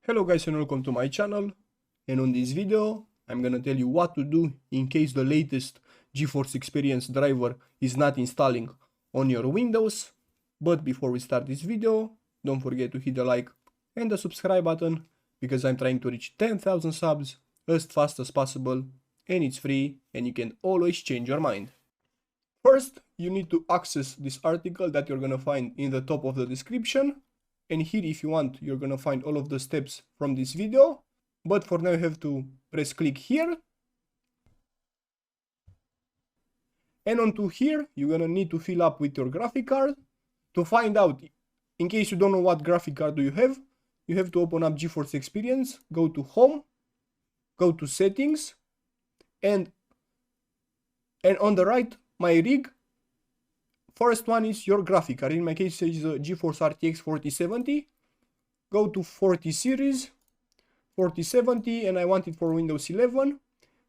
Hello guys and welcome to my channel, and on this video I'm gonna tell you what to do in case the latest GeForce Experience driver is not installing on your Windows. But before we start this video, don't forget to hit the like and the subscribe button, because I'm trying to reach 10,000 subs as fast as possible, and it's free and you can always change your mind. First, you need to access this article that you're gonna find in the top of the description. And here, if you want, you're gonna find all of the steps from this video. But for now, you have to press click here. And onto here, you're gonna need to fill up with your graphic card. To find out, in case you don't know what graphic card do you have to open up GeForce Experience, go to Home, go to Settings, and on the right, My Rig. First one is your graphic card. In my case, it's a GeForce RTX 4070. Go to 40 series, 4070, and I want it for Windows 11.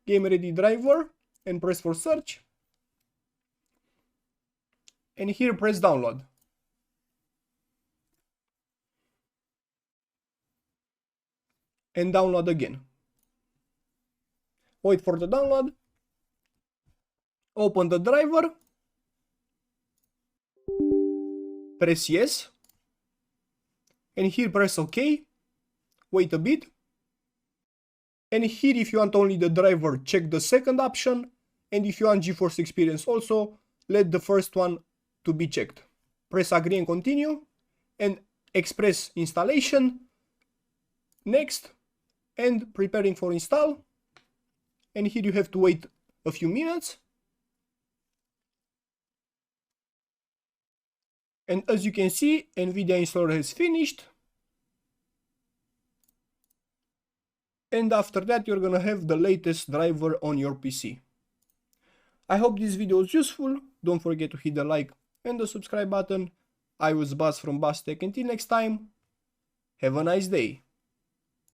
Game ready driver, and press for search. And here press download. And download again. Wait for the download. Open the driver. Press yes, and here press OK, wait a bit, and here if you want only the driver, check the second option, and if you want GeForce Experience also, let the first one to be checked. Press agree and continue, and express installation, next, and preparing for install, and here you have to wait a few minutes. And as you can see, NVIDIA installer has finished. And after that, you're gonna have the latest driver on your PC. I hope this video was useful. Don't forget to hit the like and the subscribe button. I was Bas from Bas Tech. Until next time, have a nice day.